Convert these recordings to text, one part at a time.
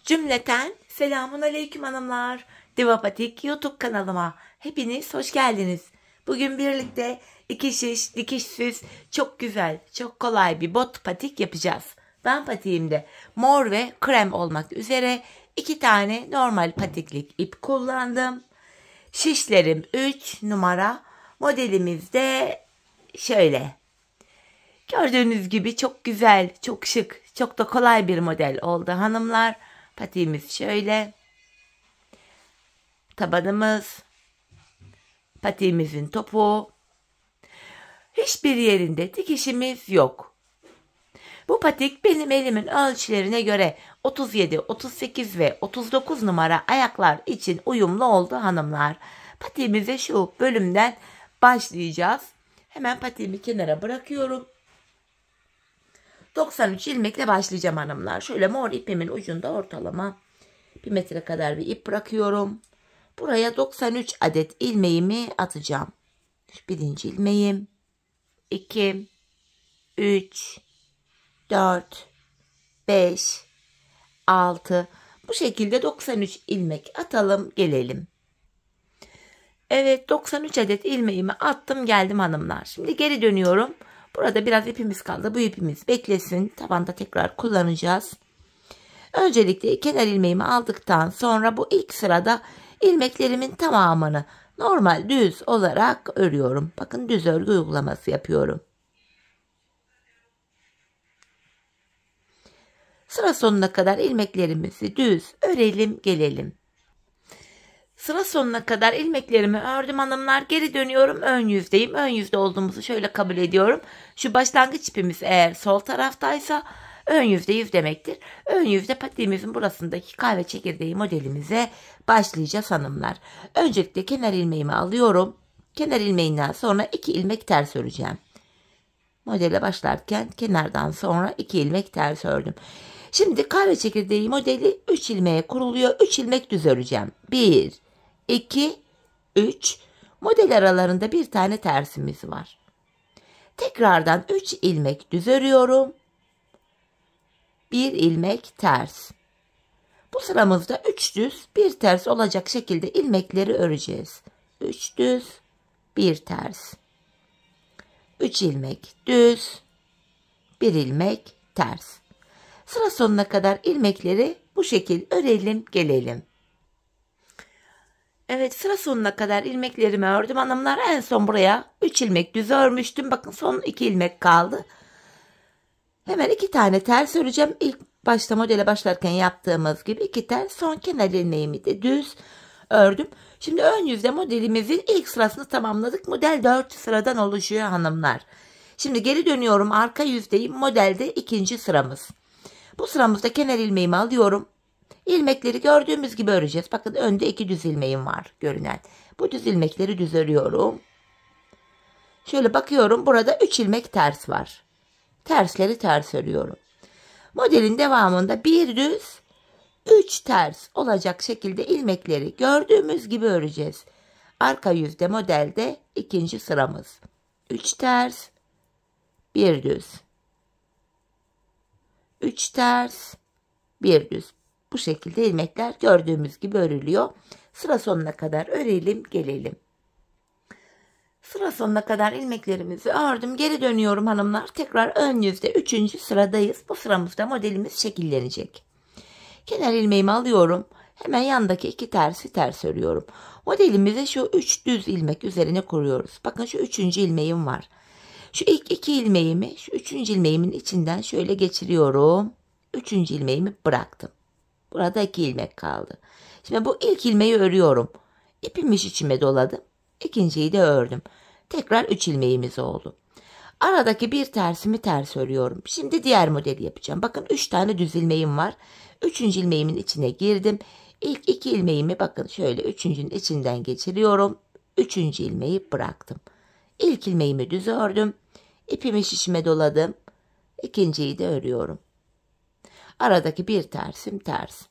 Cümleten selamun aleyküm hanımlar. Divapatik YouTube kanalıma hepiniz hoş geldiniz. Bugün birlikte iki şiş dikişsiz çok güzel çok kolay bir bot patik yapacağız. Ben patiğimde mor ve krem olmak üzere 2 tane normal patiklik ip kullandım. Şişlerim 3 numara, modelimiz de şöyle. Gördüğünüz gibi çok güzel, çok şık, çok da kolay bir model oldu hanımlar. Patiğimiz şöyle. Tabanımız. Patiğimizin topuğu. Hiçbir yerinde dikişimiz yok. Bu patik benim elimin ölçülerine göre 37, 38 ve 39 numara ayaklar için uyumlu oldu hanımlar. Patiğimize şu bölümden başlayacağız. Hemen patiğimi kenara bırakıyorum. 93 ilmekle başlayacağım hanımlar. Şöyle mor ipimin ucunda ortalama 1 metre kadar bir ip bırakıyorum. Buraya 93 adet ilmeğimi atacağım. Birinci ilmeğim, 2, 3, 4, 5, 6. Bu şekilde 93 ilmek atalım gelelim. Evet, 93 adet ilmeğimi attım geldim hanımlar. Şimdi geri dönüyorum. Burada biraz ipimiz kaldı. Bu ipimiz beklesin. Tabanda tekrar kullanacağız. Öncelikle kenar ilmeğimi aldıktan sonra bu ilk sırada ilmeklerimin tamamını normal düz olarak örüyorum. Bakın düz örgü uygulaması yapıyorum. Sıra sonuna kadar ilmeklerimizi düz örelim gelelim. Sıra sonuna kadar ilmeklerimi ördüm hanımlar. Geri dönüyorum, ön yüzdeyim. Ön yüzde olduğumuzu şöyle kabul ediyorum. Şu başlangıç ipimiz eğer sol taraftaysa ön yüzde 100 demektir. Ön yüzde patiğimizin burasındaki kahve çekirdeği modelimize başlayacağız hanımlar. Öncelikle kenar ilmeğimi alıyorum. Kenar ilmeğinden sonra 2 ilmek ters öreceğim. Modele başlarken kenardan sonra 2 ilmek ters ördüm. Şimdi kahve çekirdeği modeli 3 ilmeğe kuruluyor. 3 ilmek düz öreceğim. 1, 2, 3. Model aralarında bir tane tersimiz var. Tekrardan 3 ilmek düz örüyorum. 1 ilmek ters. Bu sıramızda 3 düz, 1 ters olacak şekilde ilmekleri öreceğiz. 3 düz, 1 ters. 3 ilmek düz, 1 ilmek ters. Sıra sonuna kadar ilmekleri bu şekil örelim gelelim. Evet, sıra sonuna kadar ilmeklerimi ördüm hanımlar. En son buraya 3 ilmek düz örmüştüm. Bakın son 2 ilmek kaldı. Hemen 2 tane ters öreceğim. İlk başta modele başlarken yaptığımız gibi 2 ters, son kenar ilmeğimi de düz ördüm. Şimdi ön yüzde modelimizin ilk sırasını tamamladık. Model 4 sıradan oluşuyor hanımlar. Şimdi geri dönüyorum, arka yüzdeyim. Modelde 2. sıramız. Bu sıramızda kenar ilmeğimi alıyorum. İlmekleri gördüğümüz gibi öreceğiz. Bakın önde 2 düz ilmeğim var görünen. Bu düz ilmekleri düz örüyorum. Şöyle bakıyorum, burada 3 ilmek ters var. Tersleri ters örüyorum. Modelin devamında 1 düz 3 ters olacak şekilde ilmekleri gördüğümüz gibi öreceğiz. Arka yüzde modelde 2. sıramız. 3 ters, 1 düz. 3 ters, 1 düz. Bu şekilde ilmekler gördüğümüz gibi örülüyor. Sıra sonuna kadar örelim gelelim. Sıra sonuna kadar ilmeklerimizi ördüm. Geri dönüyorum hanımlar. Tekrar ön yüzde 3. sıradayız. Bu sıramızda modelimiz şekillenecek. Kenar ilmeğimi alıyorum. Hemen yandaki 2 tersi ters örüyorum. Modelimizi şu 3 düz ilmek üzerine kuruyoruz. Bakın şu 3. ilmeğim var. Şu ilk 2 ilmeğimi şu 3. ilmeğimin içinden şöyle geçiriyorum. 3. ilmeğimi bıraktım. Burada 2 ilmek kaldı. Şimdi bu ilk ilmeği örüyorum. İpimi içime doladım. İkinciyi de ördüm. Tekrar 3 ilmeğimiz oldu. Aradaki bir tersimi ters örüyorum. Şimdi diğer modeli yapacağım. Bakın 3 tane düz ilmeğim var. 3. ilmeğimin içine girdim. İlk 2 ilmeğimi bakın şöyle 3.'ün içinden geçiriyorum. 3. ilmeği bıraktım. İlk ilmeğimi düz ördüm. İpimi şişime doladım. İkinciyi de örüyorum. Aradaki bir tersim ters.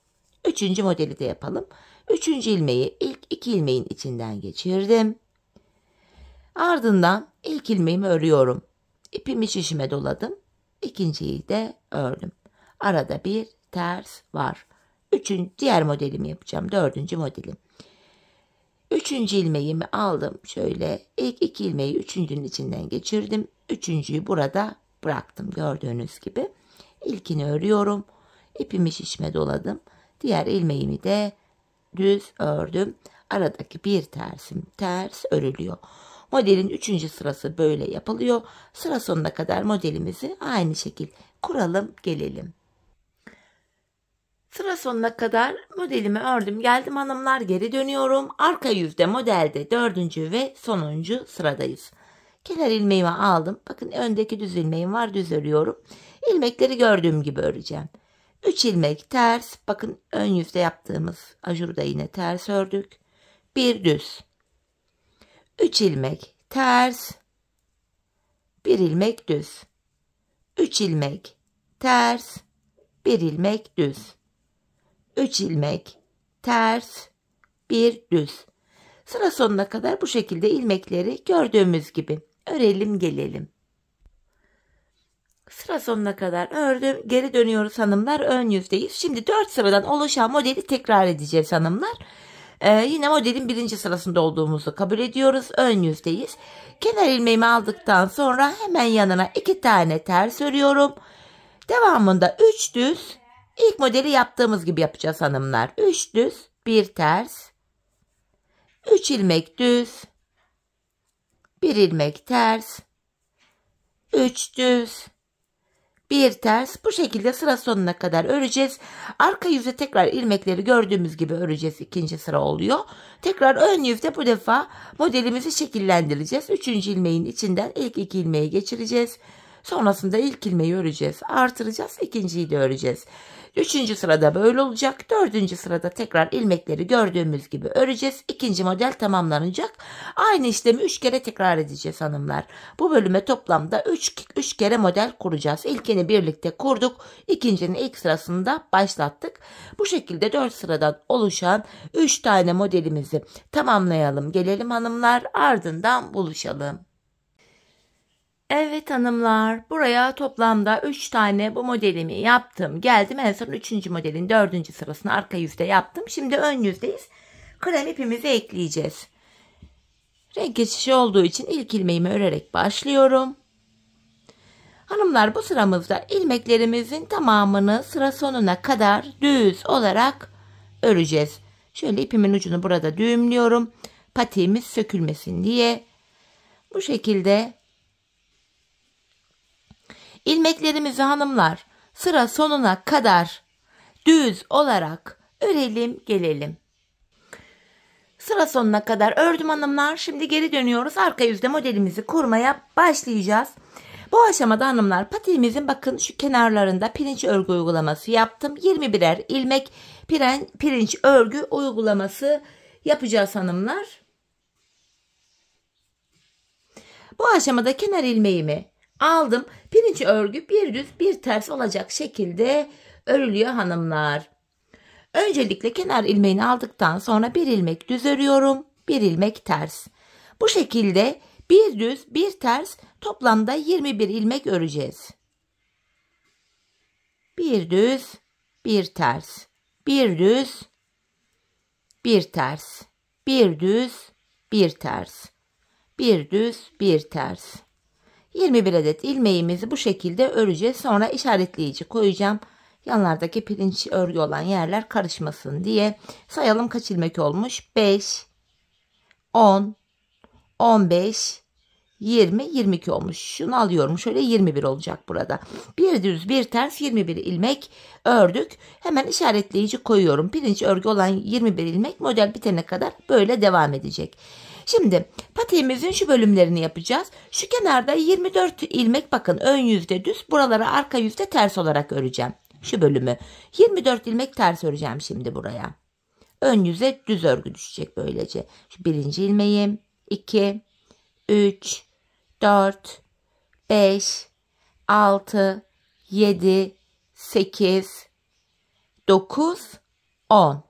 3. modeli de yapalım. 3. ilmeği ilk 2 ilmeğin içinden geçirdim. Ardından ilk ilmeğimi örüyorum. İpimi şişime doladım. İkinciyi de ördüm. Arada bir ters var. diğer modelimi yapacağım. 4. modelim. 3. ilmeğimi aldım. Şöyle ilk 2 ilmeği 3.'ünün içinden geçirdim. 3.'yü burada bıraktım gördüğünüz gibi. İlkini örüyorum. İpimi şişme doladım. Diğer ilmeğimi de düz ördüm. Aradaki bir tersim ters örülüyor. Modelin 3. sırası böyle yapılıyor. Sıra sonuna kadar modelimizi aynı şekil kuralım gelelim. Sıra sonuna kadar modelimi ördüm geldim hanımlar, geri dönüyorum. Arka yüzde modelde 4. ve sonuncu sıradayız. Kenar ilmeğimi aldım. Bakın öndeki düz ilmeğim var, düz örüyorum. İlmekleri gördüğüm gibi öreceğim. 3 ilmek ters. Bakın ön yüzde yaptığımız ajurda yine ters ördük. Bir düz. 3 ilmek ters. 1 ilmek düz. 3 ilmek ters. 1 ilmek düz. 3 ilmek ters, 1 düz. Sıra sonuna kadar bu şekilde ilmekleri gördüğümüz gibi örelim gelelim. Sıra sonuna kadar ördüm. Geri dönüyoruz hanımlar. Ön yüzdeyiz. Şimdi 4 sıradan oluşan modeli tekrar edeceğiz hanımlar. Yine modelin 1. sırasında olduğumuzu kabul ediyoruz. Ön yüzdeyiz. Kenar ilmeğimi aldıktan sonra hemen yanına 2 tane ters örüyorum. Devamında 3 düz. İlk modeli yaptığımız gibi yapacağız hanımlar. 3 düz, 1 ters, 3 ilmek düz, 1 ilmek ters, 3 düz, 1 ters. Bu şekilde sıra sonuna kadar öreceğiz. Arka yüzde tekrar ilmekleri gördüğümüz gibi öreceğiz. 2. sıra oluyor. Tekrar ön yüzde bu defa modelimizi şekillendireceğiz. 3. ilmeğin içinden ilk 2 ilmeği geçireceğiz. Sonrasında ilk ilmeği öreceğiz. Artıracağız. 2.'yi de öreceğiz. 3. sırada böyle olacak. 4. sırada tekrar ilmekleri gördüğümüz gibi öreceğiz. 2. model tamamlanacak. Aynı işlemi 3 kere tekrar edeceğiz hanımlar. Bu bölüme toplamda 3 kere model kuracağız. İlkini birlikte kurduk. İkincinin ilk sırasında başlattık. Bu şekilde 4 sıradan oluşan 3 tane modelimizi tamamlayalım. Gelelim hanımlar, ardından buluşalım. Evet hanımlar, buraya toplamda 3 tane bu modelimi yaptım. Geldim en son 3. modelin 4. sırasını arka yüzde yaptım. Şimdi ön yüzdeyiz. Krem ipimizi ekleyeceğiz. Renk geçişi olduğu için ilk ilmeğimi örerek başlıyorum. Hanımlar, bu sıramızda ilmeklerimizin tamamını sıra sonuna kadar düz olarak öreceğiz. Şöyle ipimin ucunu burada düğümlüyorum. Patiğimiz sökülmesin diye. Bu şekilde İlmeklerimizi hanımlar sıra sonuna kadar düz olarak örelim gelelim. Sıra sonuna kadar ördüm hanımlar. Şimdi geri dönüyoruz. Arka yüzde modelimizi kurmaya başlayacağız. Bu aşamada hanımlar patiğimizin bakın şu kenarlarında pirinç örgü uygulaması yaptım. 21'er ilmek pirinç örgü uygulaması yapacağız hanımlar. Bu aşamada kenar ilmeğimi aldım. Pirinç örgü bir düz bir ters olacak şekilde örülüyor hanımlar. Öncelikle kenar ilmeğini aldıktan sonra bir ilmek düz örüyorum. Bir ilmek ters. Bu şekilde bir düz bir ters toplamda 21 ilmek öreceğiz. Bir düz bir ters. Bir düz bir ters. Bir düz bir ters. Bir düz bir ters. 21 adet ilmeğimizi bu şekilde öreceğiz. Sonra işaretleyici koyacağım. Yanlardaki pirinç örgü olan yerler karışmasın diye. Sayalım kaç ilmek olmuş? 5, 10, 15, 20, 22 olmuş. Şunu alıyorum. Şöyle 21 olacak burada. Bir düz bir ters 21 ilmek ördük. Hemen işaretleyici koyuyorum. Pirinç örgü olan 21 ilmek model bitene kadar böyle devam edecek. Şimdi patiğimizin şu bölümlerini yapacağız. Şu kenarda 24 ilmek bakın ön yüzde düz, buraları arka yüzde ters olarak öreceğim. Şu bölümü 24 ilmek ters öreceğim şimdi buraya. Ön yüze düz örgü düşecek böylece. Şu birinci ilmeğim 2, 3, 4, 5, 6, 7, 8, 9, 10,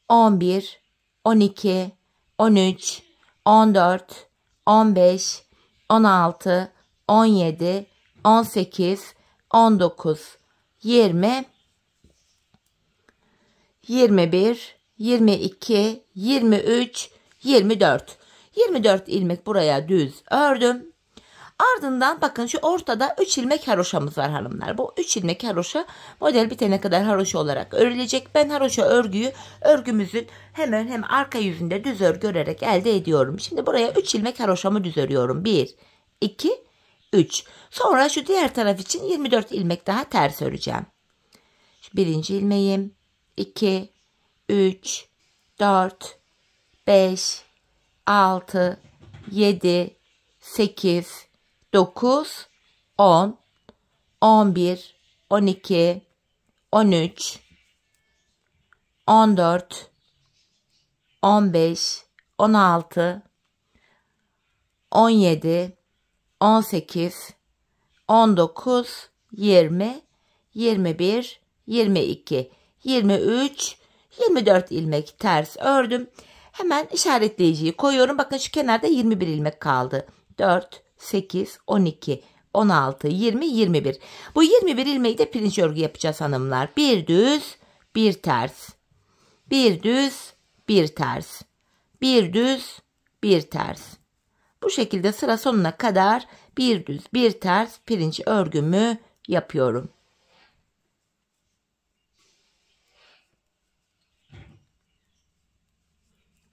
11, 12, 13, 14, 15, 16, 17, 18, 19, 20, 21, 22, 23, 24. 24 ilmek buraya düz ördüm. Ardından bakın şu ortada 3 ilmek haroşamız var hanımlar. Bu 3 ilmek haroşa model bitene kadar haroşa olarak örülecek. Ben haroşa örgümüzün hem arka yüzünde düz örgü örerek elde ediyorum. Şimdi buraya 3 ilmek haroşamı düz örüyorum. 1, 2, 3. Sonra şu diğer taraf için 24 ilmek daha ters öreceğim. Şu birinci ilmeğim, 2, 3, 4, 5, 6, 7, 8, 9, 10, 11, 12, 13, 14, 15, 16, 17, 18, 19, 20, 21, 22, 23, 24 ilmek ters ördüm. Hemen işaretleyiciyi koyuyorum. Bakın şu kenarda 21 ilmek kaldı. 4, 8, 12, 16, 20, 21. Bu 21 ilmeği de pirinç örgü yapacağız hanımlar. Bir düz, bir ters. Bir düz, bir ters. Bir düz, bir ters. Bu şekilde sıra sonuna kadar bir düz, bir ters pirinç örgümü yapıyorum.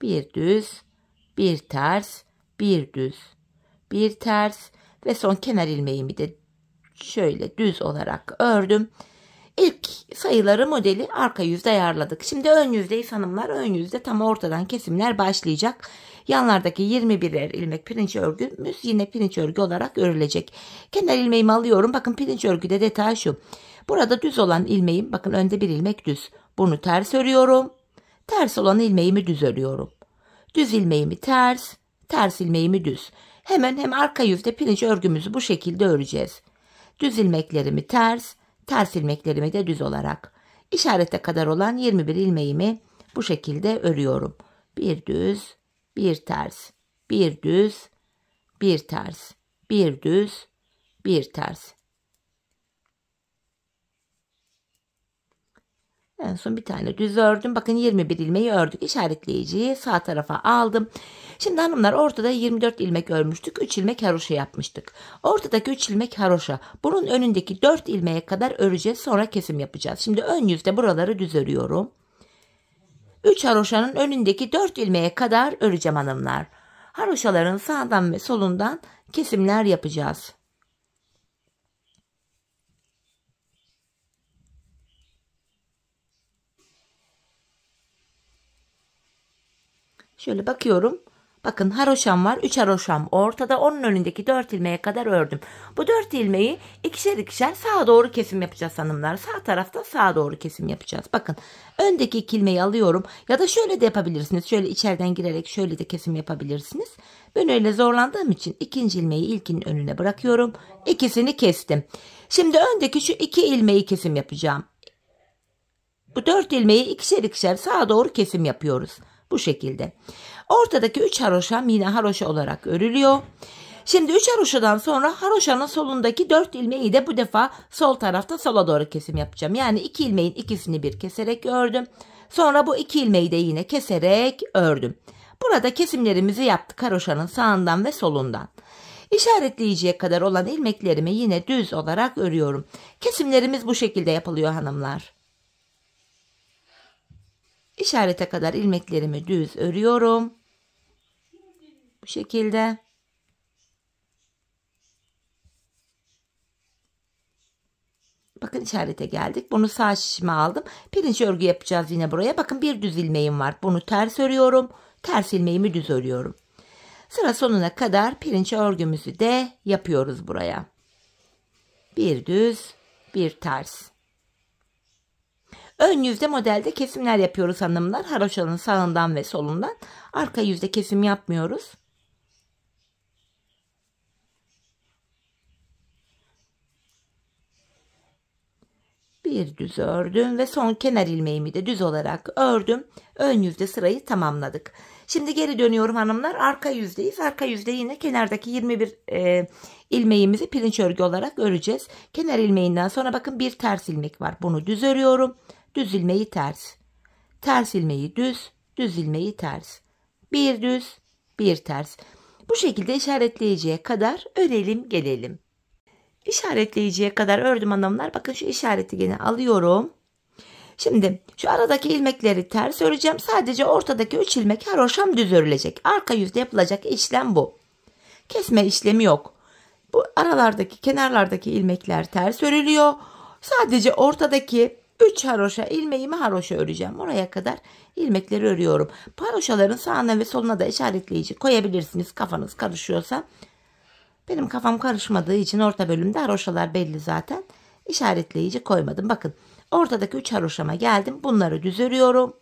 Bir düz, bir ters, bir düz, bir ters ve son kenar ilmeğimi de şöyle düz olarak ördüm. İlk sayıları modeli arka yüzde ayarladık. Şimdi ön yüzdeyiz hanımlar. Ön yüzde tam ortadan kesimler başlayacak. Yanlardaki 21'er ilmek pirinç örgümüz yine pirinç örgü olarak örülecek. Kenar ilmeğimi alıyorum. Bakın pirinç örgüde detay şu. Burada düz olan ilmeğim, bakın önde bir ilmek düz. Bunu ters örüyorum. Ters olan ilmeğimi düz örüyorum. Düz ilmeğimi ters, ters ilmeğimi düz. Hem arka yüzde pirinç örgümüzü bu şekilde öreceğiz. Düz ilmeklerimi ters, ters ilmeklerimi de düz olarak. İşarete kadar olan 21 ilmeğimi bu şekilde örüyorum. Bir düz, bir ters, bir düz, bir ters, bir düz, bir ters. En son bir tane düz ördüm. Bakın 21 ilmeği ördük. İşaretleyiciyi sağ tarafa aldım. Şimdi hanımlar ortada 24 ilmek örmüştük. 3 ilmek haroşa yapmıştık. Ortadaki 3 ilmek haroşa. Bunun önündeki 4 ilmeğe kadar öreceğiz. Sonra kesim yapacağız. Şimdi ön yüzde buraları düz örüyorum. 3 haroşanın önündeki 4 ilmeğe kadar öreceğim hanımlar. Haroşaların sağdan ve solundan kesimler yapacağız. Şöyle bakıyorum. Bakın haroşam var. 3 haroşam ortada. Onun önündeki 4 ilmeğe kadar ördüm. Bu 4 ilmeği ikişer ikişer sağa doğru kesim yapacağız hanımlar. Sağ tarafta sağa doğru kesim yapacağız. Bakın öndeki 2 ilmeği alıyorum. Ya da şöyle de yapabilirsiniz. Şöyle içeriden girerek şöyle de kesim yapabilirsiniz. Ben öyle zorlandığım için ikinci ilmeği ilkinin önüne bırakıyorum. İkisini kestim. Şimdi öndeki şu 2 ilmeği kesim yapacağım. Bu 4 ilmeği ikişer ikişer sağa doğru kesim yapıyoruz. Bu şekilde. Ortadaki 3 haroşam yine haroşa olarak örülüyor. Şimdi 3 haroşadan sonra haroşanın solundaki 4 ilmeği de bu defa sol tarafta sola doğru kesim yapacağım. Yani 2 ilmeğin ikisini bir keserek ördüm. Sonra bu 2 ilmeği de yine keserek ördüm. Burada kesimlerimizi yaptık haroşanın sağından ve solundan. İşaretleyiciye kadar olan ilmeklerimi yine düz olarak örüyorum. Kesimlerimiz bu şekilde yapılıyor hanımlar. İşarete kadar ilmeklerimi düz örüyorum. Bu şekilde. Bakın işarete geldik. Bunu sağ şişime aldım. Pirinç örgü yapacağız yine buraya. Bakın bir düz ilmeğim var. Bunu ters örüyorum. Ters ilmeğimi düz örüyorum. Sıra sonuna kadar pirinç örgümüzü de yapıyoruz buraya. Bir düz, bir ters. Ön yüzde modelde kesimler yapıyoruz hanımlar. Haroşanın sağından ve solundan. Arka yüzde kesim yapmıyoruz. Bir düz ördüm ve son kenar ilmeğimi de düz olarak ördüm. Ön yüzde sırayı tamamladık. Şimdi geri dönüyorum hanımlar. Arka yüzdeyiz. Arka yüzde yine kenardaki 21 ilmeğimizi pirinç örgü olarak öreceğiz. Kenar ilmeğinden sonra bakın bir ters ilmek var. Bunu düz örüyorum. Düz ilmeği ters. ters ilmeği düz, düz ilmeği ters. Bir düz, bir ters. Bu şekilde işaretleyiciye kadar örelim gelelim. İşaretleyiciye kadar ördüm hanımlar. Bakın şu işareti yine alıyorum. Şimdi şu aradaki ilmekleri ters öreceğim. Sadece ortadaki 3 ilmek haroşam düz örülecek. Arka yüzde yapılacak işlem bu. Kesme işlemi yok. Bu aralardaki, kenarlardaki ilmekler ters örülüyor. Sadece ortadaki 3 haroşa ilmeğimi haroşa öreceğim. Oraya kadar ilmekleri örüyorum. Bu haroşaların sağına ve soluna da işaretleyici koyabilirsiniz kafanız karışıyorsa. Benim kafam karışmadığı için orta bölümde haroşalar belli zaten. İşaretleyici koymadım. Bakın ortadaki 3 haroşama geldim. Bunları düz örüyorum.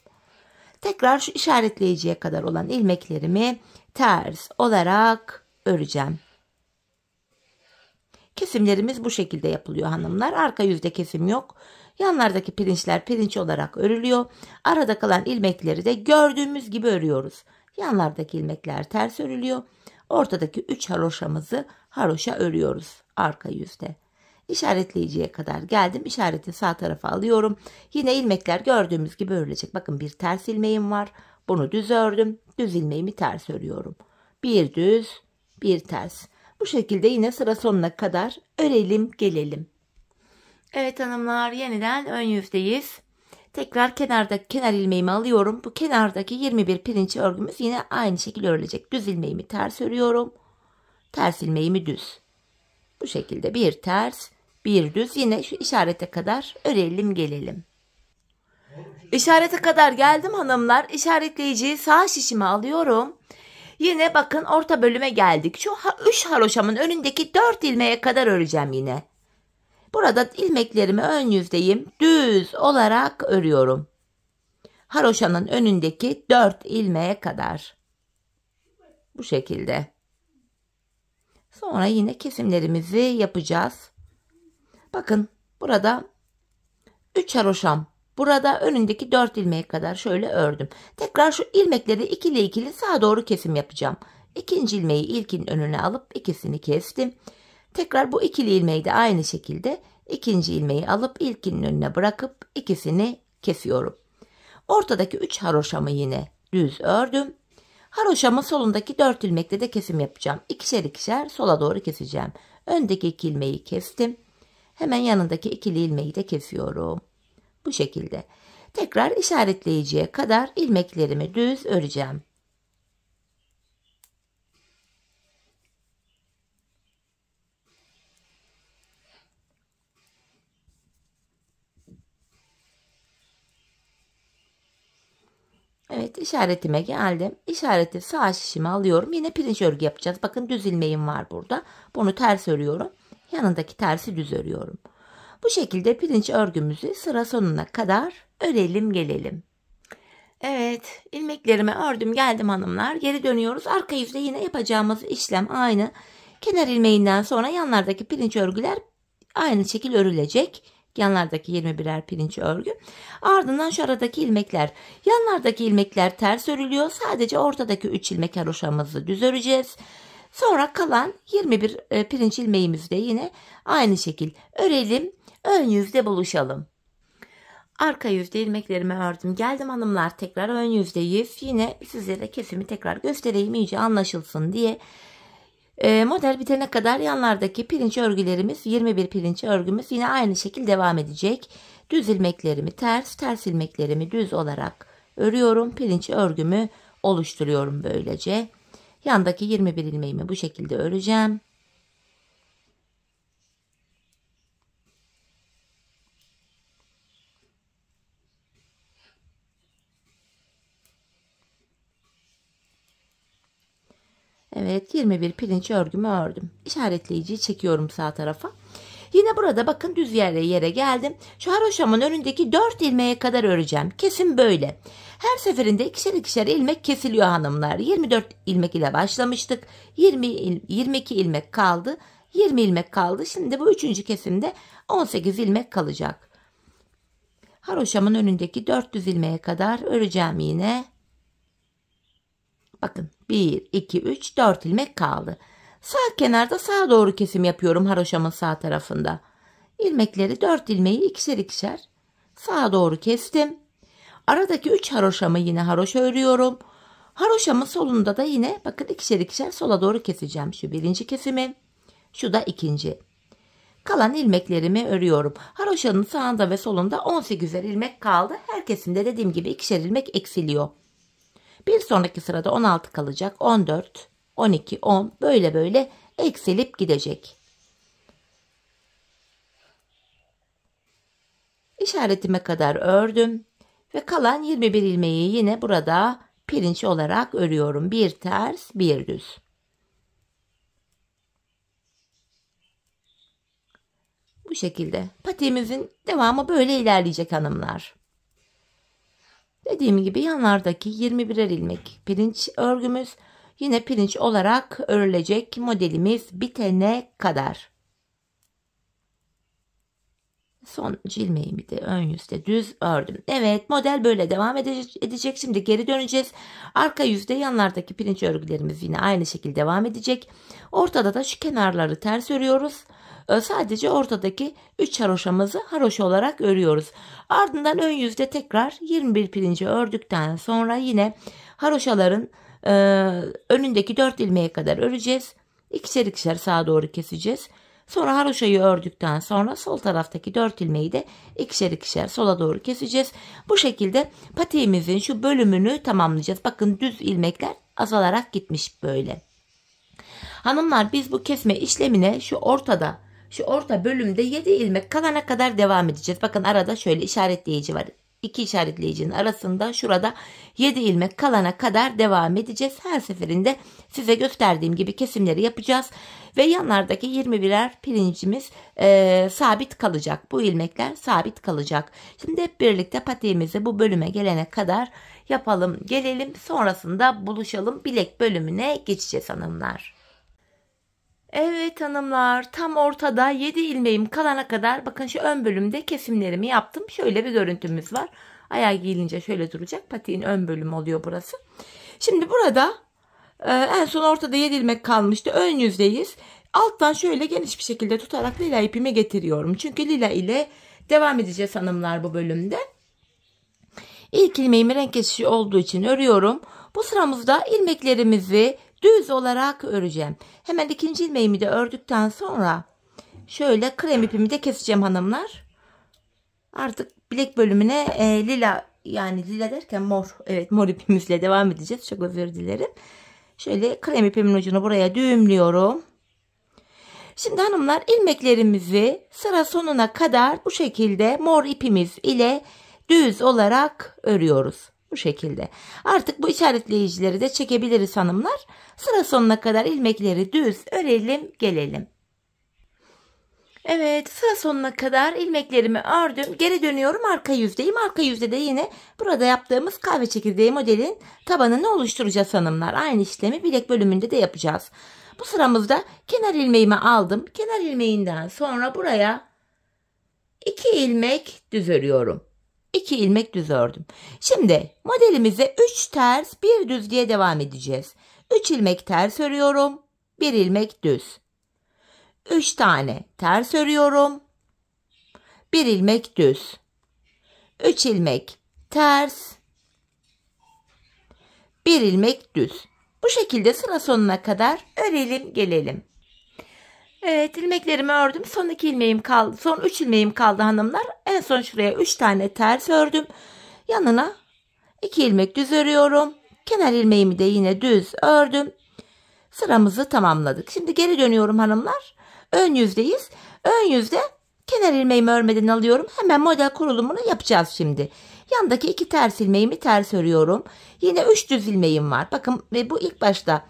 Tekrar şu işaretleyiciye kadar olan ilmeklerimi ters olarak öreceğim. Kesimlerimiz bu şekilde yapılıyor hanımlar. Arka yüzde kesim yok. Yanlardaki pirinçler pirinç olarak örülüyor. Arada kalan ilmekleri de gördüğümüz gibi örüyoruz. Yanlardaki ilmekler ters örülüyor. Ortadaki 3 haroşamızı haroşa örüyoruz arka yüzde. İşaretleyiciye kadar geldim. İşareti sağ tarafa alıyorum. Yine ilmekler gördüğümüz gibi örülecek. Bakın bir ters ilmeğim var. Bunu düz ördüm. Düz ilmeğimi ters örüyorum. Bir düz, bir ters. Bu şekilde yine sıra sonuna kadar örelim gelelim. Evet hanımlar, yeniden ön yüzdeyiz. Tekrar kenar ilmeğimi alıyorum. Bu kenardaki 21 pirinç örgümüz yine aynı şekilde örülecek. Düz ilmeğimi ters örüyorum. Ters ilmeğimi düz. Bu şekilde bir ters, bir düz, yine şu işarete kadar örelim gelelim. İşarete kadar geldim hanımlar. İşaretleyiciyi sağ şişime alıyorum. Yine bakın orta bölüme geldik. Şu 3 haroşamın önündeki 4 ilmeğe kadar öreceğim yine. Burada ilmeklerimi ön yüzdeyim düz olarak örüyorum. Haroşanın önündeki 4 ilmeğe kadar. Bu şekilde. Sonra yine kesimlerimizi yapacağız. Bakın burada 3 haroşam. Burada önündeki 4 ilmeğe kadar şöyle ördüm. Tekrar şu ilmekleri ikili ikili sağa doğru kesim yapacağım. İkinci ilmeği ilkin önüne alıp ikisini kestim. Tekrar bu ikili ilmeği de aynı şekilde ikinci ilmeği alıp ilkinin önüne bırakıp ikisini kesiyorum. Ortadaki 3 haroşamı yine düz ördüm. Haroşamın solundaki 4 ilmekle de kesim yapacağım. İkişer ikişer sola doğru keseceğim. Öndeki 2 ilmeği kestim. Hemen yanındaki ikili ilmeği de kesiyorum. Bu şekilde. Tekrar işaretleyiciye kadar ilmeklerimi düz öreceğim. Evet, işaretime geldim. İşareti sağ şişime alıyorum. Yine pirinç örgü yapacağız. Bakın düz ilmeğim var burada. Bunu ters örüyorum. Yanındaki tersi düz örüyorum. Bu şekilde pirinç örgümüzü sıra sonuna kadar örelim gelelim. Evet, ilmeklerimi ördüm geldim hanımlar. Geri dönüyoruz. Arka yüzde yine yapacağımız işlem aynı. Kenar ilmeğinden sonra yanlardaki pirinç örgüler aynı şekil örülecek. Yanlardaki 21'er pirinç örgü. Ardından şu aradaki ilmekler. Yanlardaki ilmekler ters örülüyor. Sadece ortadaki 3 ilmek haroşamızı düz öreceğiz. Sonra kalan 21 pirinç ilmeğimizi de yine aynı şekil örelim. Ön yüzde buluşalım. Arka yüzde ilmeklerimi ördüm. Geldim hanımlar, tekrar ön yüzdeyiz. Yine sizlere kesimi tekrar göstereyim iyice anlaşılsın diye. Model bitene kadar yanlardaki pirinç örgülerimiz 21 pirinç örgümüz yine aynı şekilde devam edecek. Düz ilmeklerimi ters ilmeklerimi düz olarak örüyorum. Pirinç örgümü oluşturuyorum böylece. Yandaki 21 ilmeğimi bu şekilde öreceğim. Evet, 21 pirinç örgümü ördüm. İşaretleyiciyi çekiyorum sağ tarafa. Yine burada bakın düz yere geldim. Şu haroşamın önündeki 4 ilmeğe kadar öreceğim. Kesim böyle. Her seferinde ikişer ikişer ilmek kesiliyor hanımlar. 24 ilmek ile başlamıştık. 22 ilmek kaldı. 20 ilmek kaldı. Şimdi bu üçüncü kesimde 18 ilmek kalacak. Haroşamın önündeki 400 ilmeğe kadar öreceğim yine. Bakın 1, 2, 3, 4 ilmek kaldı. Sağ kenarda sağa doğru kesim yapıyorum haroşamın sağ tarafında. İlmekleri 4 ilmeği ikişer ikişer sağa doğru kestim. Aradaki 3 haroşamı yine haroşa örüyorum. Haroşamın solunda da yine bakın ikişer ikişer sola doğru keseceğim. Şu birinci kesimi, şu da ikinci. Kalan ilmeklerimi örüyorum. Haroşanın sağında ve solunda 18'er ilmek kaldı. Her kesimde dediğim gibi ikişer ilmek eksiliyor. Bir sonraki sırada 16 kalacak. 14, 12, 10 böyle böyle eksilip gidecek. İşaretime kadar ördüm ve kalan 21 ilmeği yine burada pirinç olarak örüyorum. Bir ters, bir düz. Bu şekilde patiğimizin devamı böyle ilerleyecek hanımlar. Dediğim gibi yanlardaki 21'er ilmek pirinç örgümüz yine pirinç olarak örülecek modelimiz bitene kadar. Son ilmeğimi de ön yüzde düz ördüm. Evet, model böyle devam edecek. Şimdi geri döneceğiz. Arka yüzde yanlardaki pirinç örgülerimiz yine aynı şekilde devam edecek. Ortada da şu kenarları ters örüyoruz. Sadece ortadaki 3 haroşamızı haroşa olarak örüyoruz. Ardından ön yüzde tekrar 21 pirinci ördükten sonra yine haroşaların önündeki 4 ilmeğe kadar öreceğiz. İkişer ikişer sağa doğru keseceğiz. Sonra haroşayı ördükten sonra sol taraftaki 4 ilmeği de ikişer ikişer sola doğru keseceğiz. Bu şekilde patiğimizin şu bölümünü tamamlayacağız. Bakın düz ilmekler azalarak gitmiş böyle. Hanımlar biz bu kesme işlemine şu orta bölümde 7 ilmek kalana kadar devam edeceğiz. Bakın arada şöyle işaretleyici var. İki işaretleyicinin arasında şurada 7 ilmek kalana kadar devam edeceğiz. Her seferinde size gösterdiğim gibi kesimleri yapacağız. Ve yanlardaki 21'er pirincimiz sabit kalacak. Bu ilmekler sabit kalacak. Şimdi hep birlikte patiğimizi bu bölüme gelene kadar yapalım. Gelelim sonrasında buluşalım. Bilek bölümüne geçeceğiz hanımlar. Evet hanımlar, tam ortada 7 ilmeğim kalana kadar bakın şu ön bölümde kesimlerimi yaptım. Şöyle bir görüntümüz var. Ayağı giyilince şöyle duracak. Patiğin ön bölümü oluyor burası. Şimdi burada en son ortada 7 ilmek kalmıştı. Ön yüzdeyiz. Alttan şöyle geniş bir şekilde tutarak lila ipimi getiriyorum. Çünkü lila ile devam edeceğiz hanımlar bu bölümde. İlk ilmeğimi renk geçişi olduğu için örüyorum. Bu sıramızda ilmeklerimizi düz olarak öreceğim. Hemen ikinci ilmeğimi de ördükten sonra şöyle krem ipimi de keseceğim hanımlar. Artık bilek bölümüne lila, yani lila derken mor. Evet, mor ipimizle devam edeceğiz. Çok özür dilerim. Şöyle krem ipimin ucunu buraya düğümlüyorum. Şimdi hanımlar ilmeklerimizi sıra sonuna kadar bu şekilde mor ipimiz ile düz olarak örüyoruz. Bu şekilde. Artık bu işaretleyicileri de çekebiliriz hanımlar. Sıra sonuna kadar ilmekleri düz örelim gelelim. Evet, sıra sonuna kadar ilmeklerimi ördüm. Geri dönüyorum, arka yüzdeyim. Arka yüzde de yine burada yaptığımız kahve çekirdeği modelin tabanını oluşturacağız hanımlar. Aynı işlemi bilek bölümünde de yapacağız. Bu sıramızda kenar ilmeğimi aldım. Kenar ilmeğinden sonra buraya 2 ilmek düz örüyorum. 2 ilmek düz ördüm. Şimdi modelimize 3 ters 1 düz diye devam edeceğiz. 3 ilmek ters örüyorum. 1 ilmek düz. 3 tane ters örüyorum. 1 ilmek düz. 3 ilmek ters. 1 ilmek düz. Bu şekilde sıra sonuna kadar örelim gelelim. Evet, ilmeklerimi ördüm. Son 2 ilmeğim kaldı. Son 3 ilmeğim kaldı hanımlar. En son şuraya 3 tane ters ördüm. Yanına 2 ilmek düz örüyorum. Kenar ilmeğimi de yine düz ördüm. Sıramızı tamamladık. Şimdi geri dönüyorum hanımlar. Ön yüzdeyiz. Ön yüzde kenar ilmeğimi örmeden alıyorum. Hemen model kurulumunu yapacağız şimdi. Yandaki 2 ters ilmeğimi ters örüyorum. Yine 3 düz ilmeğim var. Bakın ve bu ilk başta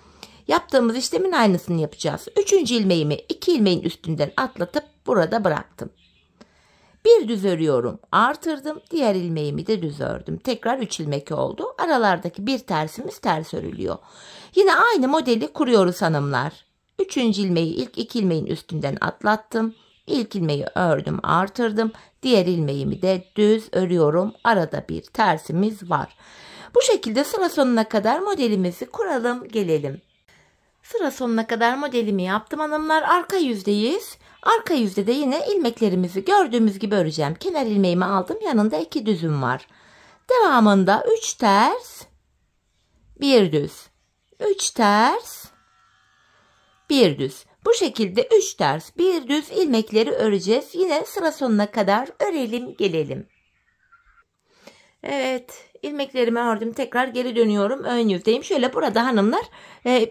yaptığımız işlemin aynısını yapacağız. 3. ilmeğimi 2 ilmeğin üstünden atlatıp burada bıraktım. Bir düz örüyorum. Artırdım. Diğer ilmeğimi de düz ördüm. Tekrar 3 ilmek oldu. Aralardaki bir tersimiz ters örülüyor. Yine aynı modeli kuruyoruz hanımlar. 3. ilmeği ilk 2 ilmeğin üstünden atlattım. İlk ilmeği ördüm, artırdım. Diğer ilmeğimi de düz örüyorum. Arada bir tersimiz var. Bu şekilde sıra sonuna kadar modelimizi kuralım, gelelim. Sıra sonuna kadar modelimi yaptım hanımlar. Arka yüzdeyiz. Arka yüzde de yine ilmeklerimizi gördüğümüz gibi öreceğim. Kenar ilmeğimi aldım. Yanında 2 düzüm var. Devamında 3 ters, 1 düz. 3 ters, 1 düz. Bu şekilde 3 ters, 1 düz ilmekleri öreceğiz. Yine sıra sonuna kadar örelim gelelim. Evet, ilmeklerimi ördüm. Tekrar geri dönüyorum. Ön yüzdeyim. Şöyle burada hanımlar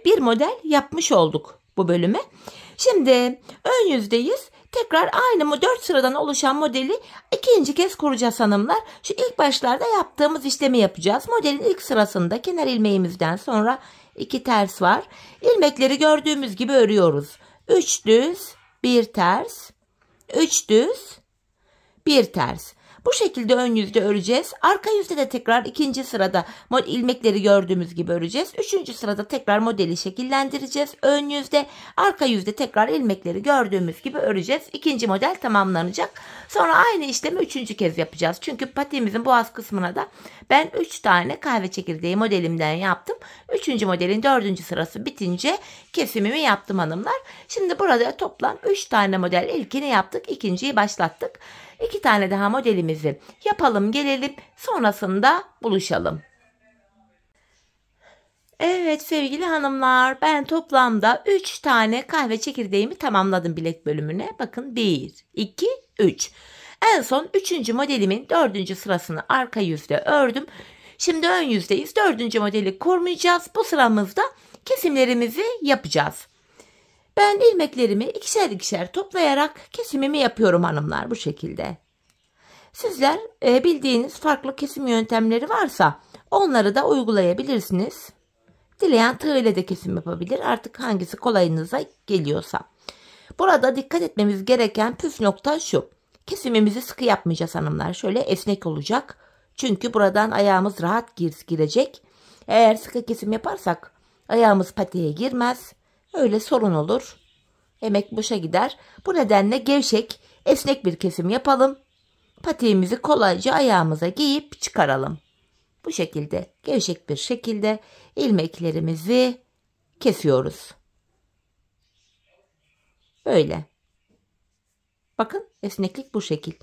bir model yapmış olduk bu bölüme. Şimdi ön yüzdeyiz. Tekrar aynı 4 sıradan oluşan modeli ikinci kez kuracağız hanımlar. Şu ilk başlarda yaptığımız işlemi yapacağız. Modelin ilk sırasında kenar ilmeğimizden sonra 2 ters var. İlmekleri gördüğümüz gibi örüyoruz. 3 düz, 1 ters, 3 düz, 1 ters. Bu şekilde ön yüzde öreceğiz. Arka yüzde de tekrar ikinci sırada ilmekleri gördüğümüz gibi öreceğiz. Üçüncü sırada tekrar modeli şekillendireceğiz. Ön yüzde, arka yüzde tekrar ilmekleri gördüğümüz gibi öreceğiz. İkinci model tamamlanacak. Sonra aynı işlemi üçüncü kez yapacağız. Çünkü patiğimizin boğaz kısmına da ben 3 tane kahve çekirdeği modelimden yaptım. Üçüncü modelin dördüncü sırası bitince kesimimi yaptım hanımlar. Şimdi burada toplam 3 tane model ilkini yaptık. İkinciyi başlattık. 2 tane daha modelimizi yapalım gelelim. Sonrasında buluşalım. Evet sevgili hanımlar, ben toplamda 3 tane kahve çekirdeğimi tamamladım bilek bölümüne. Bakın 1, 2, 3. En son 3. modelimin 4. sırasını arka yüzde ördüm. Şimdi ön yüzdeyiz. 4. modeli kurmayacağız. Bu sıramızda kesimlerimizi yapacağız. Ben ilmeklerimi ikişer ikişer toplayarak kesimimi yapıyorum hanımlar bu şekilde. Sizler bildiğiniz farklı kesim yöntemleri varsa onları da uygulayabilirsiniz. Dileyen tığ ile de kesim yapabilir. Artık hangisi kolayınıza geliyorsa. Burada dikkat etmemiz gereken püf nokta şu. Kesimimizi sıkı yapmayacağız hanımlar. Şöyle esnek olacak. Çünkü buradan ayağımız rahat girecek. Eğer sıkı kesim yaparsak ayağımız patiğe girmez. Öyle sorun olur. Emek boşa gider. Bu nedenle gevşek, esnek bir kesim yapalım. Patiğimizi kolayca ayağımıza giyip çıkaralım. Bu şekilde gevşek bir şekilde ilmeklerimizi kesiyoruz. Böyle. Bakın esneklik bu şekil.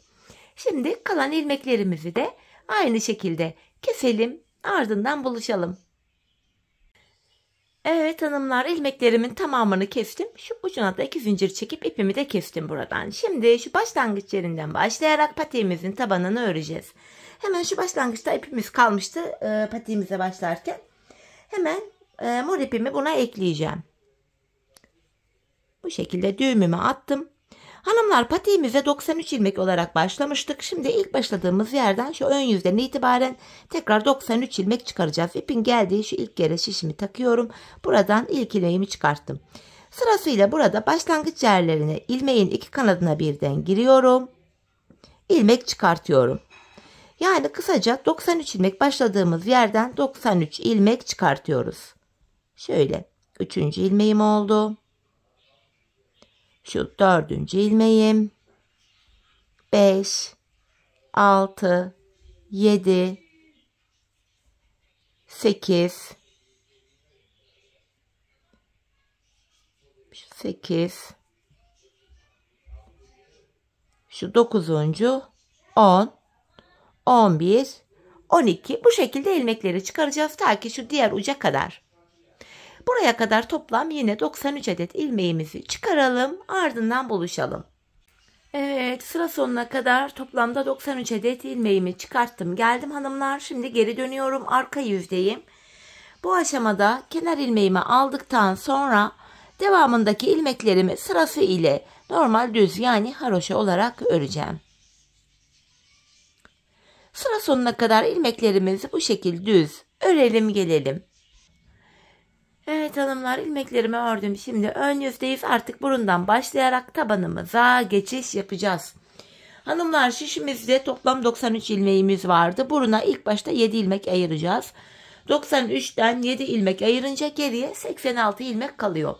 Şimdi kalan ilmeklerimizi de aynı şekilde keselim. Ardından buluşalım. Evet hanımlar, ilmeklerimin tamamını kestim. Şu ucuna da 2 zincir çekip ipimi de kestim buradan. Şimdi şu başlangıç yerinden başlayarak patiğimizin tabanını öreceğiz. Hemen şu başlangıçta ipimiz kalmıştı patiğimize başlarken. Hemen mor ipimi buna ekleyeceğim. Bu şekilde düğümümü attım. Hanımlar, patiğimize 93 ilmek olarak başlamıştık. Şimdi ilk başladığımız yerden şu ön yüzden itibaren tekrar 93 ilmek çıkaracağız. İpin geldiği şu ilk yere şişimi takıyorum. Buradan ilk ilmeğimi çıkarttım. Sırasıyla burada başlangıç yerlerine ilmeğin iki kanadına birden giriyorum. İlmek çıkartıyorum. Yani kısaca 93 ilmek başladığımız yerden 93 ilmek çıkartıyoruz. Şöyle 3. ilmeğim oldu. Şu 4. ilmeğim, 5, 6, 7, 8, 8, şu 9. 10, 11, 12 bu şekilde ilmekleri çıkaracağız ta ki şu diğer uca kadar. Buraya kadar toplam yine 93 adet ilmeğimizi çıkaralım, ardından buluşalım. Evet, sıra sonuna kadar toplamda 93 adet ilmeğimi çıkarttım. Geldim hanımlar, şimdi geri dönüyorum, arka yüzdeyim. Bu aşamada kenar ilmeğimi aldıktan sonra devamındaki ilmeklerimi sırası ile normal düz yani haroşa olarak öreceğim. Sıra sonuna kadar ilmeklerimizi bu şekilde düz örelim gelelim. Evet hanımlar, ilmeklerimi ördüm. Şimdi ön yüzdeyiz. Artık burundan başlayarak tabanımıza geçiş yapacağız. Hanımlar, şişimizde toplam 93 ilmeğimiz vardı. Buruna ilk başta 7 ilmek ayıracağız. 93'ten 7 ilmek ayırınca geriye 86 ilmek kalıyor.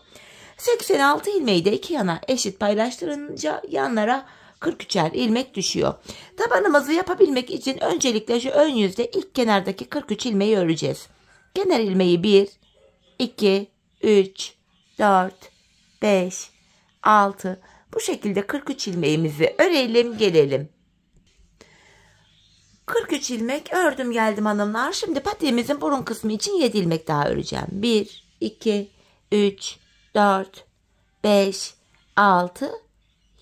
86 ilmeği de iki yana eşit paylaştırınca yanlara 43'er ilmek düşüyor. Tabanımızı yapabilmek için öncelikle şu ön yüzde ilk kenardaki 43 ilmeği öreceğiz. Kenar ilmeği 1, 2, 3, 4, 5, 6 bu şekilde 43 ilmeğimizi örelim gelelim. 43 ilmek ördüm geldim hanımlar. Şimdi patiğimizin burun kısmı için 7 ilmek daha öreceğim. 1, 2, 3, 4, 5, 6,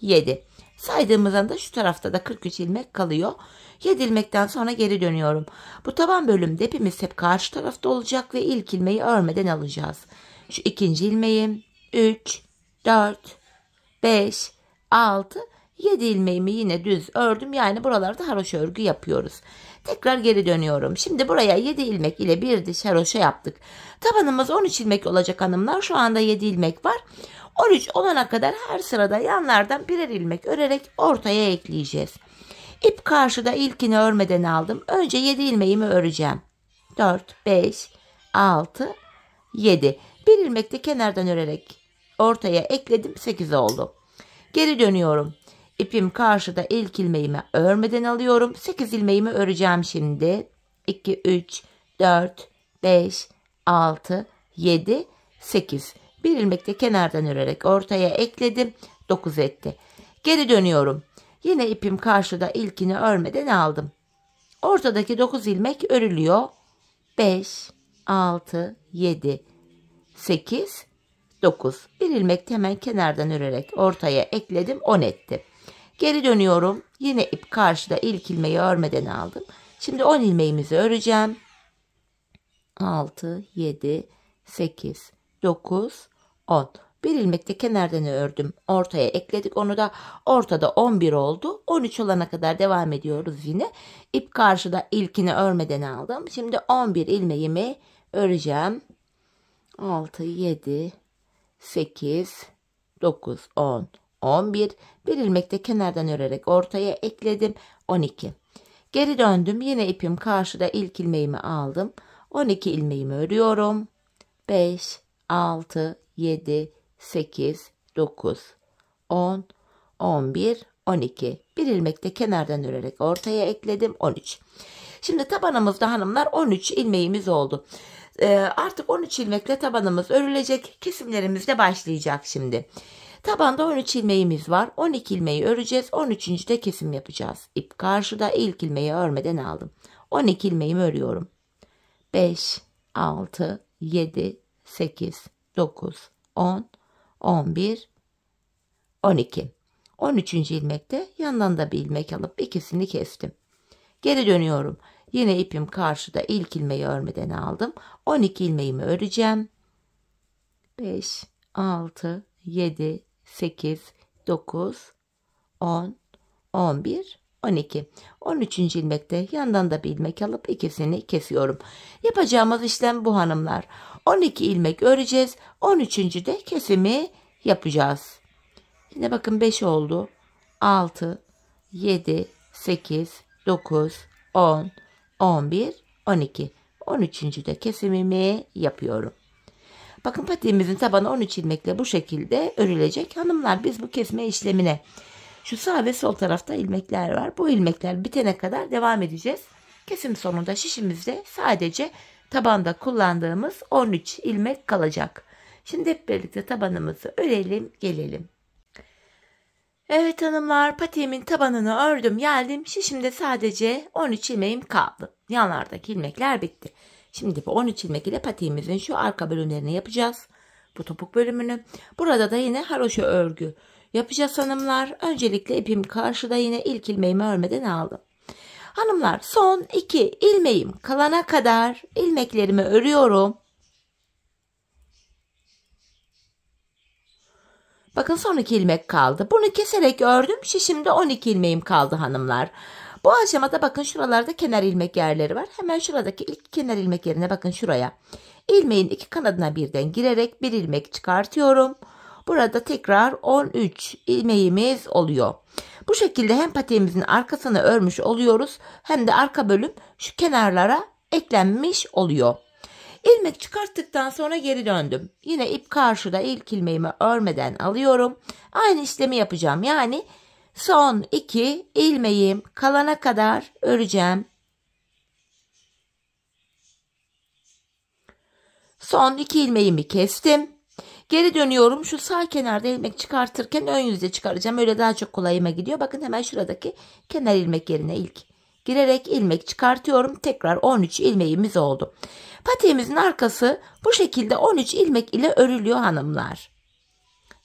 7. Saydığımızda da şu tarafta da 43 ilmek kalıyor. 7 ilmekten sonra geri dönüyorum. Bu taban bölümde ipimiz hep karşı tarafta olacak ve ilk ilmeği örmeden alacağız. Şu ikinci ilmeğim 3, 4, 5, 6, 7 ilmeğimi yine düz ördüm. Yani buralarda haroşa örgü yapıyoruz. Tekrar geri dönüyorum. Şimdi buraya 7 ilmek ile bir diş haroşa yaptık. Tabanımız 13 ilmek olacak hanımlar. Şu anda 7 ilmek var. 13 olana kadar her sırada yanlardan birer ilmek örerek ortaya ekleyeceğiz. İp karşıda, ilkini örmeden aldım. Önce 7 ilmeğimi öreceğim. 4, 5, 6, 7. Bir ilmek de kenardan örerek ortaya ekledim. 8 oldu. Geri dönüyorum. İpim karşıda, ilk ilmeğimi örmeden alıyorum. 8 ilmeğimi öreceğim şimdi. 2, 3, 4, 5, 6, 7, 8. Bir ilmek de kenardan örerek ortaya ekledim. 9 etti. Geri dönüyorum. Yine ipim karşıda, ilkini örmeden aldım. Ortadaki 9 ilmek örülüyor. 5, 6, 7, 8, 9. Bir ilmek de hemen kenardan örerek ortaya ekledim. 10 etti. Geri dönüyorum. Yine ip karşıda, ilk ilmeği örmeden aldım. Şimdi 10 ilmeğimizi öreceğim. 6, 7, 8, 9, 10. Bir ilmek de kenardan ördüm. Ortaya ekledik. Onu da ortada 11 oldu. 13 olana kadar devam ediyoruz yine. İp karşıda, ilkini örmeden aldım. Şimdi 11 ilmeğimi öreceğim. 6, 7, 8, 9, 10, 11. Bir ilmek de kenardan örerek ortaya ekledim. 12. Geri döndüm. Yine ipim karşıda, ilk ilmeğimi aldım. 12 ilmeğimi örüyorum. 5, 6, 7, 8, 9, 10, 11, 12. Bir ilmek de kenardan örerek ortaya ekledim. 13. Şimdi tabanımızda hanımlar 13 ilmeğimiz oldu. Artık 13 ilmekle tabanımız örülecek. Kesimlerimiz de başlayacak şimdi. Tabanda 13 ilmeğimiz var. 12 ilmeği öreceğiz. 13. de kesim yapacağız. İp karşıda, ilk ilmeği örmeden aldım. 12 ilmeğimi örüyorum. 5, 6, 7, 8, 9, 10, 11, 12. 13. ilmekte yandan da bir ilmek alıp ikisini kestim. Geri dönüyorum. Yine ipim karşıda, ilk ilmeği örmeden aldım. 12 ilmeğimi öreceğim. 5, 6, 7, 8, 9, 10, 11, 12. 13. ilmekte yandan da bir ilmek alıp ikisini kesiyorum. Yapacağımız işlem bu hanımlar. 12 ilmek öreceğiz. 13. de kesimi yapacağız. Yine bakın 5 oldu. 6, 7, 8, 9, 10, 11, 12. 13. de kesimimi yapıyorum. Bakın patiğimizin tabanı 13 ilmekle bu şekilde örülecek. Hanımlar, biz bu kesme işlemine şu sağ ve sol tarafta ilmekler var. Bu ilmekler bitene kadar devam edeceğiz. Kesim sonunda şişimizde sadece tabanda kullandığımız 13 ilmek kalacak. Şimdi hep birlikte tabanımızı örelim, gelelim. Evet hanımlar, patiğimin tabanını ördüm geldim. Şişimde sadece 13 ilmeğim kaldı. Yanlardaki ilmekler bitti. Şimdi bu 13 ilmek ile patiğimizin şu arka bölümlerini yapacağız. Bu topuk bölümünü. Burada da yine haroşa örgü yapacağız hanımlar. Öncelikle ipim karşıda, yine ilk ilmeğimi örmeden aldım. Hanımlar, son 2 ilmeğim kalana kadar ilmeklerimi örüyorum. Bakın son 2 ilmek kaldı. Bunu keserek ördüm. Şişimde 12 ilmeğim kaldı hanımlar. Bu aşamada bakın şuralarda kenar ilmek yerleri var. Hemen şuradaki ilk kenar ilmek yerine bakın şuraya. İlmeğin iki kanadına birden girerek bir ilmek çıkartıyorum. Burada tekrar 13 ilmeğimiz oluyor. Bu şekilde hem patiğimizin arkasını örmüş oluyoruz, hem de arka bölüm şu kenarlara eklenmiş oluyor. İlmek çıkarttıktan sonra geri döndüm. Yine ip karşıda, ilk ilmeğimi örmeden alıyorum. Aynı işlemi yapacağım. Yani son 2 ilmeğim kalana kadar öreceğim. Son 2 ilmeğimi kestim. Geri dönüyorum. Şu sağ kenarda ilmek çıkartırken ön yüzde çıkaracağım. Öyle daha çok kolayıma gidiyor. Bakın hemen şuradaki kenar ilmek yerine ilk girerek ilmek çıkartıyorum. Tekrar 13 ilmeğimiz oldu. Patiğimizin arkası bu şekilde 13 ilmek ile örülüyor hanımlar.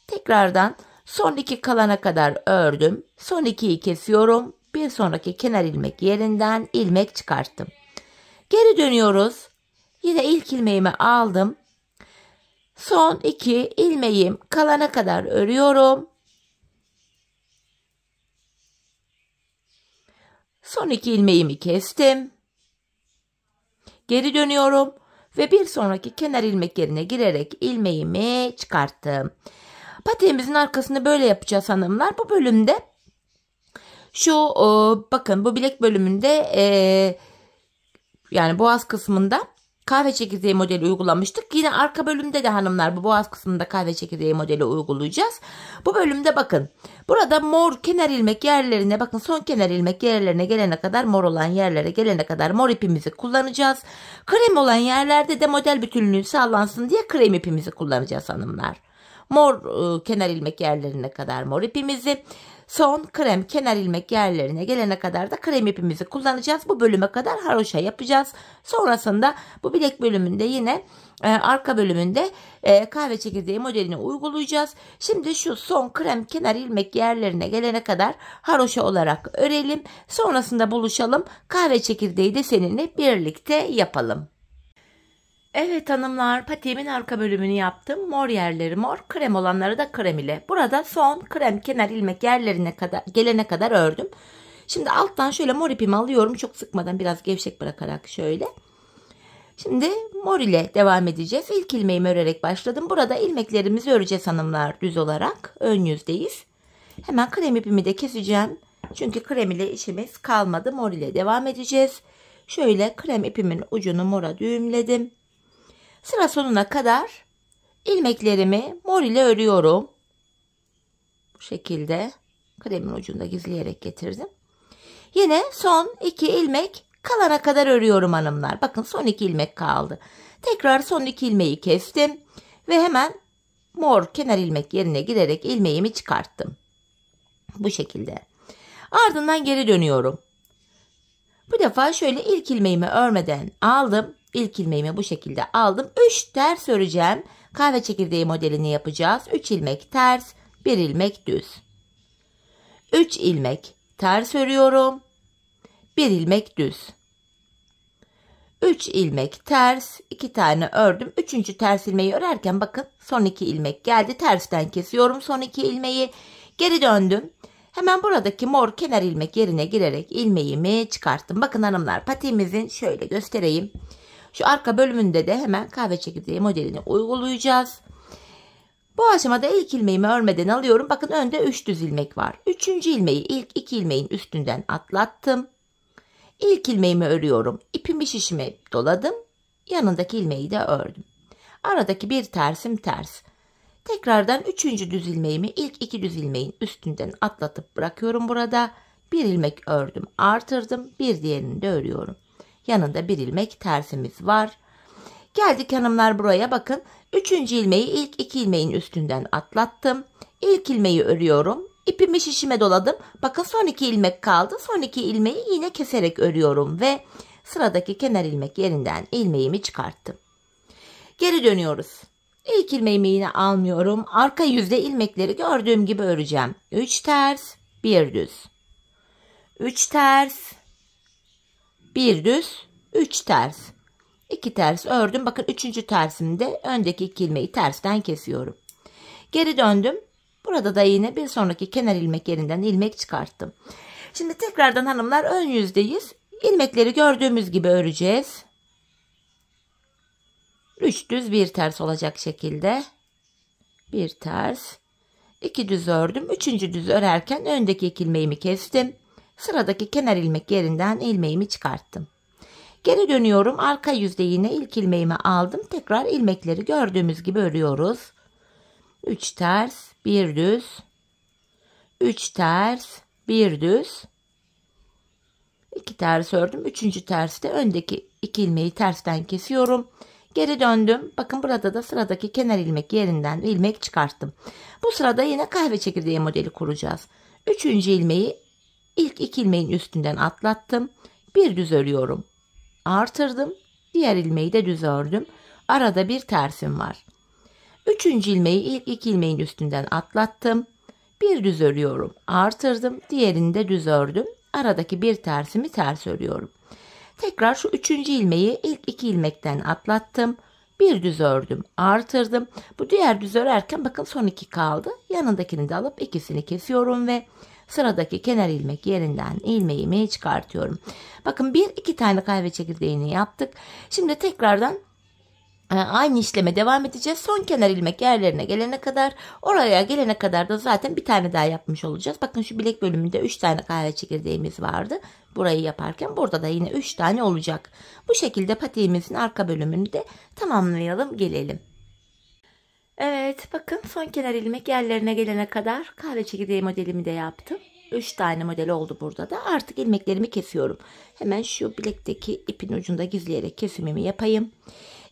Tekrardan son 2 kalana kadar ördüm. Son 2'yi kesiyorum. Bir sonraki kenar ilmek yerinden ilmek çıkarttım. Geri dönüyoruz. Yine ilk ilmeğimi aldım. Son 2 ilmeğim kalana kadar örüyorum. Son 2 ilmeğimi kestim. Geri dönüyorum ve bir sonraki kenar ilmek yerine girerek ilmeğimi çıkarttım. Patiğimizin arkasını böyle yapacağız hanımlar. Bu bölümde bakın bu bilek bölümünde yani boğaz kısmında kahve çekirdeği modeli uygulamıştık. Yine arka bölümde de hanımlar bu boğaz kısmında kahve çekirdeği modeli uygulayacağız. Bu bölümde bakın burada mor kenar ilmek yerlerine bakın son kenar ilmek yerlerine gelene kadar mor olan yerlere gelene kadar mor ipimizi kullanacağız. Krem olan yerlerde de model bütünlüğü sağlansın diye krem ipimizi kullanacağız hanımlar. Mor kenar ilmek yerlerine kadar mor ipimizi, son krem kenar ilmek yerlerine gelene kadar da krem ipimizi kullanacağız. Bu bölüme kadar haroşa yapacağız. Sonrasında bu bilek bölümünde yine arka bölümünde kahve çekirdeği modelini uygulayacağız. Şimdi şu son krem kenar ilmek yerlerine gelene kadar haroşa olarak örelim. Sonrasında buluşalım. Kahve çekirdeği desenini birlikte yapalım. Evet hanımlar, patiğimin arka bölümünü yaptım. Mor yerleri mor, krem olanları da krem ile. Burada son krem kenar ilmek yerlerine kadar gelene kadar ördüm. Şimdi alttan şöyle mor ipimi alıyorum. Çok sıkmadan biraz gevşek bırakarak şöyle. Şimdi mor ile devam edeceğiz. İlk ilmeğimi örerek başladım. Burada ilmeklerimizi öreceğiz hanımlar düz olarak. Ön yüzdeyiz. Hemen krem ipimi de keseceğim. Çünkü krem ile işimiz kalmadı. Mor ile devam edeceğiz. Şöyle krem ipimin ucunu mora düğümledim. Sıra sonuna kadar ilmeklerimi mor ile örüyorum. Bu şekilde kremin ucunda gizleyerek getirdim. Yine son 2 ilmek kalana kadar örüyorum hanımlar. Bakın son 2 ilmek kaldı. Tekrar son 2 ilmeği kestim ve hemen mor kenar ilmek yerine girerek ilmeğimi çıkarttım. Bu şekilde. Ardından geri dönüyorum. Bu defa şöyle ilk ilmeğimi örmeden aldım. İlk ilmeğimi bu şekilde aldım. 3 ters öreceğim. Kahve çekirdeği modelini yapacağız. 3 ilmek ters, 1 ilmek düz. 3 ilmek ters örüyorum. 1 ilmek düz. 3 ilmek ters, 2 tane ördüm. 3. ters ilmeği örerken bakın son 2 ilmek geldi. Tersten kesiyorum son 2 ilmeği. Geri döndüm. Hemen buradaki mor kenar ilmek yerine girerek ilmeğimi çıkarttım. Bakın hanımlar, patiğimizin şöyle göstereyim. Şu arka bölümünde de hemen kahve çekirdeği modelini uygulayacağız. Bu aşamada ilk ilmeğimi örmeden alıyorum. Bakın önde 3 düz ilmek var. 3. ilmeği ilk 2 ilmeğin üstünden atlattım. İlk ilmeğimi örüyorum. İpimi şişime doladım. Yanındaki ilmeği de ördüm. Aradaki bir tersim ters. Tekrardan 3. düz ilmeğimi ilk 2 düz ilmeğin üstünden atlatıp bırakıyorum burada. Bir ilmek ördüm, artırdım. Bir diğerini de örüyorum. Yanında bir ilmek tersimiz var. Geldik hanımlar buraya bakın. 3. ilmeği ilk 2 ilmeğin üstünden atlattım. İlk ilmeği örüyorum. İpimi şişime doladım. Bakın son 2 ilmek kaldı. Son 2 ilmeği yine keserek örüyorum ve sıradaki kenar ilmek yerinden ilmeğimi çıkarttım. Geri dönüyoruz. İlk ilmeğimi yine almıyorum. Arka yüzde ilmekleri gördüğüm gibi öreceğim. 3 ters, 1 düz. 3 ters, 1 düz, 3 ters. 2 ters ördüm. Bakın 3. tersimde öndeki 2 ilmeği tersten kesiyorum. Geri döndüm. Burada da yine bir sonraki kenar ilmek yerinden ilmek çıkarttım. Şimdi tekrardan hanımlar ön yüzdeyiz. İlmekleri gördüğümüz gibi öreceğiz. 3 düz 1 ters olacak şekilde. 1 ters. 2 düz ördüm. 3. düz örerken öndeki 2 ilmeğimi kestim. Sıradaki kenar ilmek yerinden ilmeğimi çıkarttım. Geri dönüyorum. Arka yüzde yine ilk ilmeğimi aldım. Tekrar ilmekleri gördüğümüz gibi örüyoruz. 3 ters, 1 düz. 3 ters, 1 düz. 2 ters ördüm. 3. terste öndeki 2 ilmeği tersten kesiyorum. Geri döndüm. Bakın burada da sıradaki kenar ilmek yerinden ilmek çıkarttım. Bu sırada yine kahve çekirdeği modeli kuracağız. 3. ilmeği ilk 2 ilmeğin üstünden atlattım. bir düz örüyorum. Artırdım. Diğer ilmeği de düz ördüm. Arada bir tersim var. Üçüncü ilmeği ilk iki ilmeğin üstünden atlattım. Bir düz örüyorum. Artırdım. Diğerini de düz ördüm. Aradaki bir tersimi ters örüyorum. Tekrar şu üçüncü ilmeği ilk iki ilmekten atlattım. Bir düz ördüm. Artırdım. Bu diğer düz örerken bakın son iki kaldı. Yanındakini de alıp ikisini kesiyorum ve sıradaki kenar ilmek yerinden ilmeğimi çıkartıyorum. Bakın bir iki tane kahve çekirdeğini yaptık. Şimdi tekrardan aynı işleme devam edeceğiz. Son kenar ilmek yerlerine gelene kadar, oraya gelene kadar da zaten bir tane daha yapmış olacağız. Bakın şu bilek bölümünde 3 tane kahve çekirdeğimiz vardı. Burayı yaparken burada da yine 3 tane olacak. Bu şekilde patiğimizin arka bölümünü de tamamlayalım gelelim. Evet, bakın son kenar ilmek yerlerine gelene kadar kahve çekirdeği modelimi de yaptım. 3 tane model oldu burada da. Artık ilmeklerimi kesiyorum. Hemen şu bilekteki ipin ucunda gizleyerek kesimimi yapayım.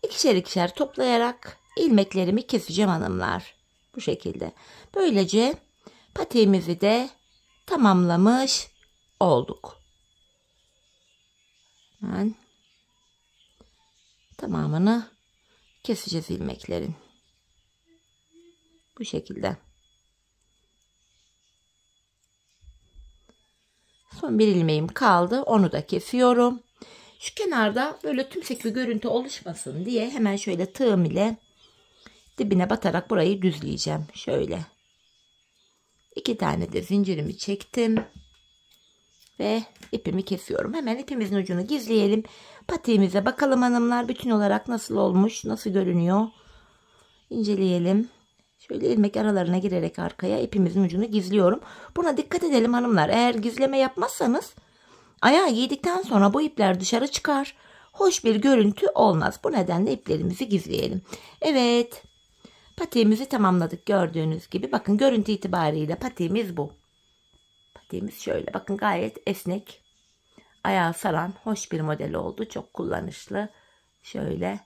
İkişer ikişer toplayarak ilmeklerimi keseceğim hanımlar. Bu şekilde. Böylece patiğimizi de tamamlamış olduk. Hemen tamamını keseceğiz ilmeklerin. Bu şekilde. Son bir ilmeğim kaldı. Onu da kesiyorum. Şu kenarda böyle tümsek bir görüntü oluşmasın diye hemen şöyle tığım ile dibine batarak burayı düzleyeceğim. Şöyle. 2 tane de zincirimi çektim. Ve ipimi kesiyorum. Hemen ipimizin ucunu gizleyelim. Patiğimize bakalım hanımlar. Bütün olarak nasıl olmuş, nasıl görünüyor. İnceleyelim. Şöyle ilmek aralarına girerek arkaya ipimizin ucunu gizliyorum. Buna dikkat edelim hanımlar. Eğer gizleme yapmazsanız ayağı giydikten sonra bu ipler dışarı çıkar. Hoş bir görüntü olmaz. Bu nedenle iplerimizi gizleyelim. Evet. Patiğimizi tamamladık gördüğünüz gibi. Bakın görüntü itibariyle patiğimiz bu. Patiğimiz şöyle. Bakın gayet esnek. Ayağı saran hoş bir model oldu. Çok kullanışlı. Şöyle.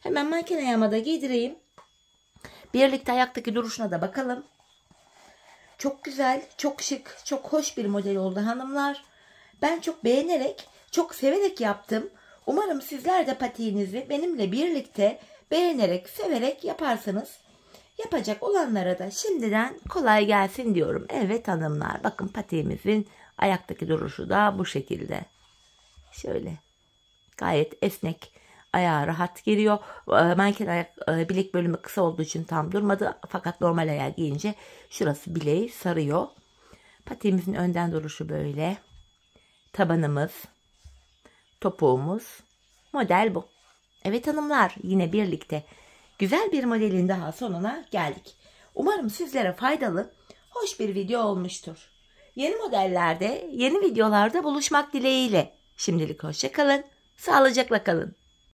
Hemen makine ayağıma da giydireyim. Birlikte ayaktaki duruşuna da bakalım. Çok güzel, çok şık, çok hoş bir model oldu hanımlar. Ben çok beğenerek, çok severek yaptım. Umarım sizler de patiğinizi benimle birlikte beğenerek, severek yaparsınız. Yapacak olanlara da şimdiden kolay gelsin diyorum. Evet hanımlar, bakın patiğimizin ayaktaki duruşu da bu şekilde. Şöyle, gayet esnek. Ayağı rahat giriyor. Manken ayak bilek bölümü kısa olduğu için tam durmadı. Fakat normal ayağı giyince şurası bileği sarıyor. Patiğimizin önden duruşu böyle. Tabanımız, topuğumuz. Model bu. Evet hanımlar, yine birlikte güzel bir modelin daha sonuna geldik. Umarım sizlere faydalı, hoş bir video olmuştur. Yeni modellerde, yeni videolarda buluşmak dileğiyle. Şimdilik hoşça kalın, sağlıcakla kalın.